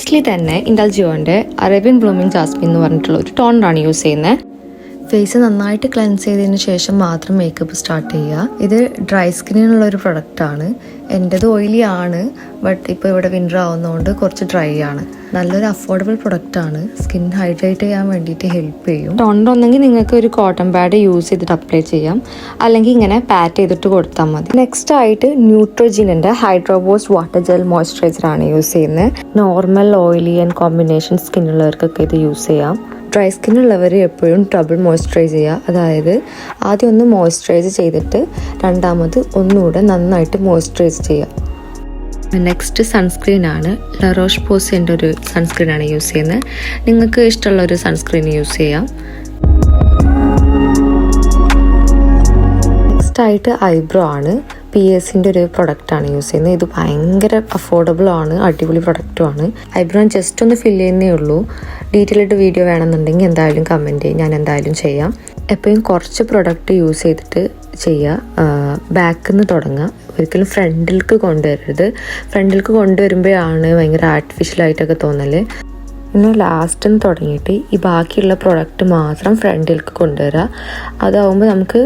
Firstly തന്നെ ഇൻഡൽജിയോൻ്റെ Arabian blooming Jasmine എന്ന് പറഞ്ഞിട്ടുള്ള ഒരു ടോണറാണ് യൂസ് ചെയ്യുന്നത്. ഫേസ് നന്നായിട്ട് ക്ലെൻസ് ചെയ്തതിന് ശേഷം മാത്രം മേക്കപ്പ് സ്റ്റാർട്ട് ചെയ്യുക. ഇത് ഡ്രൈ സ്കിന്നിനുള്ള ഒരു പ്രൊഡക്റ്റാണ്. എൻ്റെത് ഓയിലി ആണ്, ബട്ട് ഇപ്പോൾ ഇവിടെ വിൻ്റർ ആവുന്നതുകൊണ്ട് കുറച്ച് ഡ്രൈ ആണ്. നല്ലൊരു അഫോർഡബിൾ പ്രൊഡക്റ്റാണ്. സ്കിൻ ഹൈഡ്രേറ്റ് ചെയ്യാൻ വേണ്ടിയിട്ട് ഹെൽപ്പ് ചെയ്യും. ടോണർ ഒന്നെങ്കിൽ നിങ്ങൾക്ക് ഒരു കോട്ടൺ പാഡ് യൂസ് ചെയ്തിട്ട് അപ്ലൈ ചെയ്യാം, അല്ലെങ്കിൽ ഇങ്ങനെ പാറ്റ് ചെയ്തിട്ട് കൊടുത്താൽ മതി. നെക്സ്റ്റ് ആയിട്ട് ന്യൂട്രോജിനിൻ്റെ ഹൈഡ്രോബോസ് വാട്ടർ ജെൽ മോയ്സ്ചറൈസറാണ് യൂസ് ചെയ്യുന്നത്. നോർമൽ ഓയിലി ആൻഡ് കോമ്പിനേഷൻ സ്കിന്നുള്ളവർക്കൊക്കെ ഇത് യൂസ് ചെയ്യാം. ഡ്രൈ സ്കിന്നുള്ളവർ എപ്പോഴും ഡബിൾ മോയ്സ്ചറൈസ് ചെയ്യുക. അതായത് ആദ്യം ഒന്ന് മോയ്സ്ചറൈസ് ചെയ്തിട്ട് രണ്ടാമത് ഒന്നുകൂടെ നന്നായിട്ട് മോയ്സ്ചറൈസ് ചെയ്യുക. നെക്സ്റ്റ് സൺസ്ക്രീനാണ്. ലാ റോഷ് പോസേൻ്റെ ഒരു സൺസ്ക്രീനാണ് യൂസ് ചെയ്യുന്നത്. നിങ്ങൾക്ക് ഇഷ്ടമുള്ള ഒരു സൺസ്ക്രീൻ യൂസ് ചെയ്യാം. നെക്സ്റ്റ് ആയിട്ട് ഐബ്രോ ആണ്. PSൻ്റെ ഒരു പ്രൊഡക്റ്റാണ് യൂസ് ചെയ്യുന്നത്. ഇത് ഭയങ്കര അഫോർഡബിൾ ആണ്, അടിപൊളി പ്രൊഡക്റ്റുമാണ്. ഐബ്രോ ജസ്റ്റ് ഒന്ന് ഫില്ല് ചെയ്യുന്നേ ഉള്ളൂ. ഡീറ്റെയിൽഡ് വീഡിയോ വേണമെന്നുണ്ടെങ്കിൽ എന്തായാലും കമൻറ്റ് ചെയ്യും, ഞാൻ എന്തായാലും ചെയ്യാം. എപ്പോഴും കുറച്ച് പ്രൊഡക്റ്റ് യൂസ് ചെയ്തിട്ട് ചെയ്യുക. ബാക്കിൽ നിന്ന് തുടങ്ങുക, ഒരിക്കലും ഫ്രണ്ടിലേക്ക് കൊണ്ടുവരരുത്. ഫ്രണ്ടിലേക്ക് കൊണ്ടുവരുമ്പോഴാണ് ഭയങ്കര ആർട്ടിഫിഷ്യലായിട്ടൊക്കെ തോന്നൽ. പിന്നെ ലാസ്റ്റ് നിന്ന് തുടങ്ങിയിട്ട് ഈ ബാക്കിയുള്ള പ്രൊഡക്റ്റ് മാത്രം ഫ്രണ്ടിലേക്ക് കൊണ്ടുവരിക. അതാവുമ്പോൾ നമുക്ക്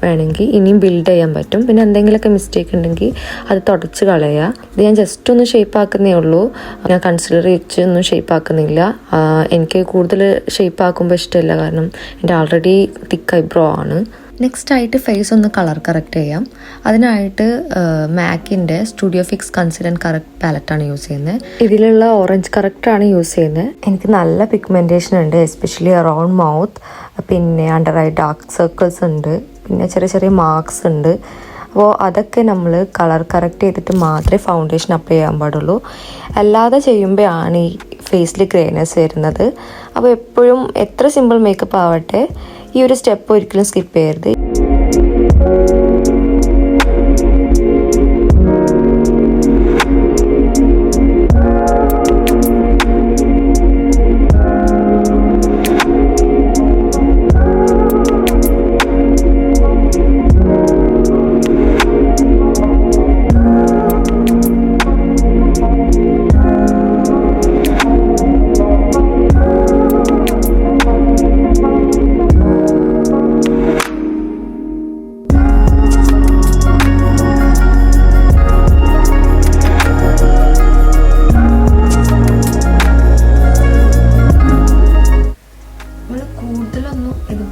വേണമെങ്കിൽ ഇനിയും ബിൽഡ് ചെയ്യാൻ പറ്റും. പിന്നെ എന്തെങ്കിലുമൊക്കെ മിസ്റ്റേക്ക് ഉണ്ടെങ്കിൽ അത് തുടച്ച് കളയുക. ഇത് ഞാൻ ജസ്റ്റ് ഒന്ന് ഷേപ്പ് ആക്കുന്നേ ഉള്ളൂ. ഞാൻ കൺസിലർ വെച്ച് ഒന്നും ഷേപ്പ് ആക്കുന്നില്ല. എനിക്ക് കൂടുതൽ ഷേപ്പ് ആക്കുമ്പോൾ ഇഷ്ടമില്ല, കാരണം എൻ്റെ ആൾറെഡി തിക്ക് ഐബ്രോ ആണ്. നെക്സ്റ്റ് ആയിട്ട് ഫേസ് ഒന്ന് കളർ കറക്റ്റ് ചെയ്യാം. അതിനായിട്ട് മാക്കിൻ്റെ സ്റ്റുഡിയോ ഫിക്സ് കൺസീലർ കറക്റ്റ് പാലറ്റാണ് യൂസ് ചെയ്യുന്നത്. ഇതിലുള്ള ഓറഞ്ച് കറക്റ്റാണ് യൂസ് ചെയ്യുന്നത്. എനിക്ക് നല്ല പിഗ്മെൻറ്റേഷൻ ഉണ്ട്, എസ്പെഷ്യലി അറൗണ്ട് മൗത്ത്, പിന്നെ അണ്ടർ ഐ ഡാർക്ക് സർക്കിൾസ് ഉണ്ട്, പിന്നെ ചെറിയ ചെറിയ മാർക്സ് ഉണ്ട്. അപ്പോൾ അതൊക്കെ നമ്മൾ കളർ കറക്റ്റ് ചെയ്തിട്ട് മാത്രമേ ഫൗണ്ടേഷൻ അപ്ലൈ ചെയ്യാൻ പാടുള്ളൂ. അല്ലാതെ ചെയ്യുമ്പോഴാണ് ഈ ഫേസിൽ ഗ്രേനെസ് വരുന്നത്. അപ്പോൾ എപ്പോഴും എത്ര സിമ്പിൾ മേക്കപ്പ് ആവട്ടെ, ഈ ഒരു സ്റ്റെപ്പ് ഒരിക്കലും സ്കിപ്പ് ചെയ്യരുത്.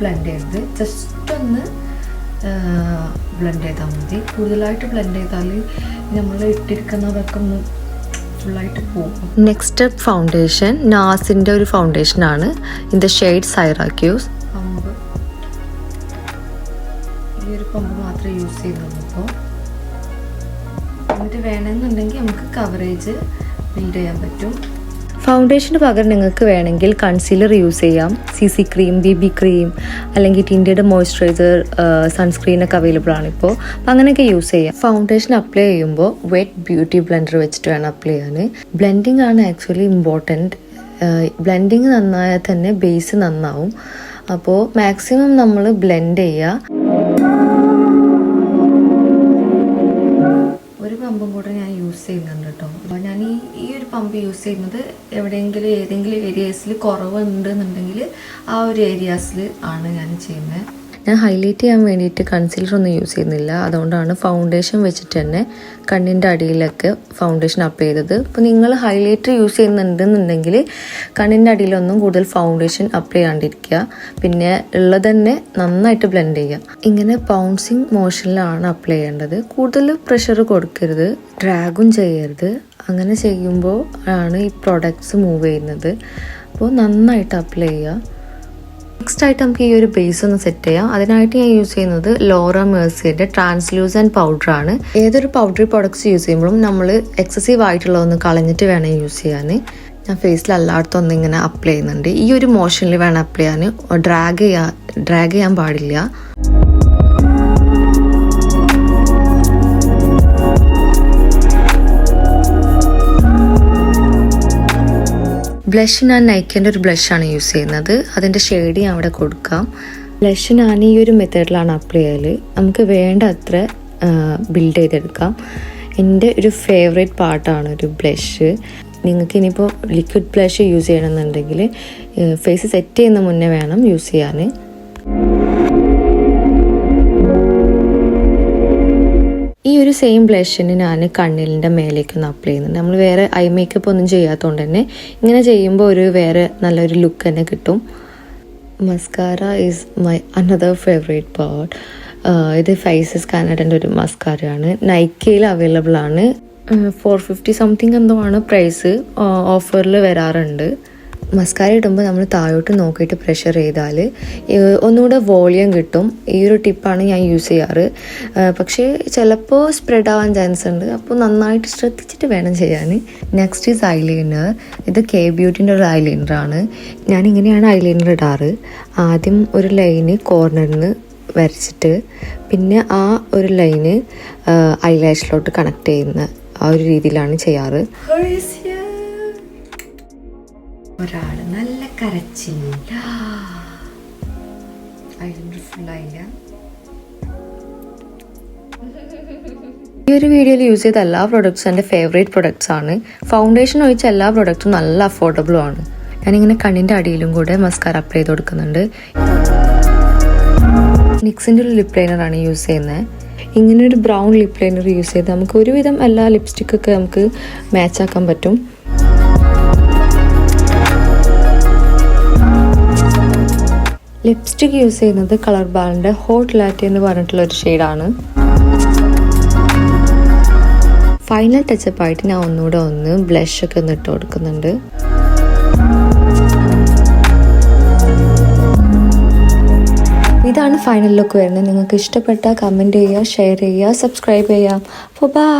ബ്ലെൻഡ് ചെയ്യരുത്, ജസ്റ്റ് ഒന്ന് ബ്ലെൻഡ് ചെയ്താൽ മതി. കൂടുതലായിട്ട് ബ്ലെൻഡ് ചെയ്താൽ നമ്മൾ ഇട്ടിരിക്കുന്നതൊക്കെ ഒന്ന് ഫുള്ളായിട്ട് പോകും. നെക്സ്റ്റ് ഫൗണ്ടേഷൻ നാസിൻ്റെ ഒരു ഫൗണ്ടേഷനാണ്. In the shade Syracuse. Pump, ഈ ഒരു പമ്പ് മാത്രമേ യൂസ് ചെയ്യുന്നുള്ളൂ. ഇപ്പോൾ എന്നിട്ട് വേണമെന്നുണ്ടെങ്കിൽ നമുക്ക് കവറേജ് ബിൽഡ് ചെയ്യാൻ പറ്റും. ഫൗണ്ടേഷന് പകരം നിങ്ങൾക്ക് വേണമെങ്കിൽ കൺസീലർ യൂസ് ചെയ്യാം. CC ക്രീം, BB ക്രീം, അല്ലെങ്കിൽ ടിൻറ്റഡ് മോയ്സ്ചറൈസർ, സൺസ്ക്രീനൊക്കെ അവൈലബിൾ ആണ് ഇപ്പോൾ. അപ്പം അങ്ങനെയൊക്കെ യൂസ് ചെയ്യാം. ഫൗണ്ടേഷൻ അപ്ലൈ ചെയ്യുമ്പോൾ വെറ്റ് ബ്യൂട്ടി ബ്ലെൻഡർ വെച്ചിട്ട് വേണം അപ്ലൈ ചെയ്യാൻ. ബ്ലെൻഡിങ് ആണ് ആക്ച്വലി ഇമ്പോർട്ടൻറ്റ്. ബ്ലെൻഡിങ് നന്നായാൽ തന്നെ ബേസ് നന്നാവും. അപ്പോൾ മാക്സിമം നമ്മൾ ബ്ലെൻഡ് ചെയ്യുക. ഒരു പമ്പും കൂടെ ഞാൻ യൂസ് ചെയ്യുന്നുണ്ട് കേട്ടോ. അപ്പോൾ ഞാൻ ഈ ഒരു പമ്പ് യൂസ് ചെയ്യുന്നത് ഏതെങ്കിലും ഏരിയാസിൽ കുറവുണ്ടെന്നുണ്ടെങ്കിൽ ആ ഒരു ഏരിയാസിൽ ആണ് ഞാൻ ചെയ്യുന്നത്. ഞാൻ ഹൈലൈറ്റ് ചെയ്യാൻ വേണ്ടിയിട്ട് കൺസീലർ ഒന്നും യൂസ് ചെയ്യുന്നില്ല. അതുകൊണ്ടാണ് ഫൗണ്ടേഷൻ വെച്ചിട്ട് തന്നെ കണ്ണിൻ്റെ അടിയിലൊക്കെ ഫൗണ്ടേഷൻ അപ്ലൈ ചെയ്തത്. അപ്പോൾ നിങ്ങൾ ഹൈലൈറ്റർ യൂസ് ചെയ്യുന്നുണ്ടെന്നുണ്ടെങ്കിൽ കണ്ണിൻ്റെ അടിയിലൊന്നും കൂടുതൽ ഫൗണ്ടേഷൻ അപ്ലൈ ചെയ്യാണ്ടിരിക്കുക. പിന്നെ ഉള്ളത് തന്നെ നന്നായിട്ട് ബ്ലെൻഡ് ചെയ്യുക. ഇങ്ങനെ ബൗൺസിങ് മോഷനിലാണ് അപ്ലൈ ചെയ്യേണ്ടത്. കൂടുതൽ പ്രഷർ കൊടുക്കരുത്, ഡ്രാഗും ചെയ്യരുത്. അങ്ങനെ ചെയ്യുമ്പോൾ ആണ് ഈ പ്രോഡക്റ്റ്സ് മൂവ് ചെയ്യുന്നത്. അപ്പോൾ നന്നായിട്ട് അപ്ലൈ ചെയ്യുക. നെക്സ്റ്റ് ആയിട്ട് നമുക്ക് ഈ ഒരു ബേസ് ഒന്ന് സെറ്റ് ചെയ്യാം. അതിനായിട്ട് ഞാൻ യൂസ് ചെയ്യുന്നത് ലോറ മേഴ്സിയുടെ ട്രാൻസ്ലൂസൻറ്റ് പൗഡറാണ്. ഏതൊരു പൗഡറി പ്രോഡക്ട്സ് യൂസ് ചെയ്യുമ്പോഴും നമ്മൾ എക്സസീവ് ആയിട്ടുള്ളതൊന്ന് കളഞ്ഞിട്ട് വേണം യൂസ് ചെയ്യാൻ. ഞാൻ ഫേസിൽ എല്ലായിടത്തും ഒന്നിങ്ങനെ അപ്ലൈ ചെയ്യുന്നുണ്ട്. ഈ ഒരു മോഷനിൽ വേണം അപ്ലൈ ചെയ്യാൻ. ഡ്രാഗ് ചെയ്യാൻ പാടില്ല. ബ്ലഷ് ഞാൻ നൈക്കിൻ്റെ ഒരു ബ്ലഷാണ് യൂസ് ചെയ്യുന്നത്. അതിൻ്റെ ഷെയ്ഡ് ഞാൻ അവിടെ കൊടുക്കാം. ബ്ലഷ് ഞാൻ ഈ ഒരു മെത്തേഡിലാണ് അപ്ലൈ ചെയ്യൽ. നമുക്ക് വേണ്ട അത്ര ബിൽഡ് ചെയ്തെടുക്കാം. എൻ്റെ ഒരു ഫേവറേറ്റ് പാർട്ടാണ് ഒരു ബ്ലഷ്. നിങ്ങൾക്ക് ഇനിയിപ്പോൾ ലിക്വിഡ് ബ്ലഷ് യൂസ് ചെയ്യണമെന്നുണ്ടെങ്കിൽ ഫേസ് സെറ്റ് ചെയ്യുന്ന മുന്നേ വേണം യൂസ് ചെയ്യാൻ. ഈ ഒരു സെയിം ബ്ലഷിന് ഞാൻ കണ്ണിലിൻ്റെ മേലേക്കൊന്ന് അപ്ലൈ ചെയ്യുന്നുണ്ട്. നമ്മൾ വേറെ ഐ മേക്കപ്പ് ഒന്നും ചെയ്യാത്തതുകൊണ്ട് തന്നെ ഇങ്ങനെ ചെയ്യുമ്പോൾ ഒരു വേറെ നല്ലൊരു ലുക്ക് തന്നെ കിട്ടും. Mascara is my another favourite part. ഇത് ഫേസസ് കാനഡൻ്റെ ഒരു മസ്കാരയാണ്. നൈക്കയിൽ അവൈലബിൾ ആണ്. 450 സംതിങ് എന്തോ ആണ് പ്രൈസ്. ഓഫറിൽ വരാറുണ്ട്. മസ്കാര ഇടുമ്പോൾ നമ്മൾ താഴോട്ട് നോക്കിയിട്ട് പ്രഷർ ചെയ്താൽ ഒന്നുകൂടെ വോളിയം കിട്ടും. ഈ ഒരു ടിപ്പാണ് ഞാൻ യൂസ് ചെയ്യാറ്. പക്ഷേ ചിലപ്പോൾ സ്പ്രെഡ് ആവാൻ ചാൻസ് ഉണ്ട്. അപ്പോൾ നന്നായിട്ട് ശ്രദ്ധിച്ചിട്ട് വേണം ചെയ്യാൻ. Next is eyeliner. ഇത് കെ ബ്യൂട്ടിൻ്റെ ഒരു ഐലൈനറാണ്. ഞാനിങ്ങനെയാണ് ഐലൈനർ ഇടാറ്. ആദ്യം ഒരു ലൈന് കോർണറിൽ നിന്ന് വരച്ചിട്ട് പിന്നെ ആ ഒരു ലൈന് ഐലാഷിലോട്ട് കണക്ട് ചെയ്യുന്ന ആ ഒരു രീതിയിലാണ് ചെയ്യാറ്. ഒരാൾ നല്ല കരച്ചില്ല. ഫുള്ളായില്ല. ഈ ഒരു വീഡിയോയിൽ യൂസ് ചെയ്ത എല്ലാ പ്രൊഡക്ട്സും എൻ്റെ ഫേവറേറ്റ് പ്രൊഡക്ട്സ് ആണ്. ഫൗണ്ടേഷൻ ഒഴിച്ച എല്ലാ പ്രൊഡക്റ്റും നല്ല അഫോർഡബിളും ആണ്. ഞാനിങ്ങനെ കണ്ണിൻ്റെ അടിയിലും കൂടെ മസ്കാര അപ്ലൈ ചെയ്ത് കൊടുക്കുന്നുണ്ട്. നിക്സിൻ്റെ ഒരു ലിപ് ലൈനറാണ് യൂസ് ചെയ്യുന്നത്. ഇങ്ങനെ ഒരു ബ്രൗൺ ലിപ് ലൈനർ യൂസ് ചെയ്ത് നമുക്ക് ഒരുവിധം എല്ലാ ലിപ്സ്റ്റിക്കൊക്കെ നമുക്ക് മാച്ച് ആക്കാൻ പറ്റും. ലിപ്സ്റ്റിക് യൂസ് ചെയ്യുന്നത് കളർ ബാറിൻ്റെ ഹോട്ട് ലാറ്റെ എന്ന് പറഞ്ഞിട്ടുള്ള ഒരു ഷെയ്ഡാണ്. ഫൈനൽ ടച്ചപ്പ് ആയിട്ട് ഞാൻ ഒന്നുകൂടെ ബ്ലഷ് ഒക്കെ ഒന്ന് ഇട്ട് കൊടുക്കുന്നുണ്ട്. ഇതാണ് ഫൈനൽ ലുക്ക് വരുന്നത്. നിങ്ങൾക്ക് ഇഷ്ടപ്പെട്ടാൽ കമൻറ്റ് ചെയ്യുക, ഷെയർ ചെയ്യുക, സബ്സ്ക്രൈബ് ചെയ്യാം. അപ്പോൾ ബൈ.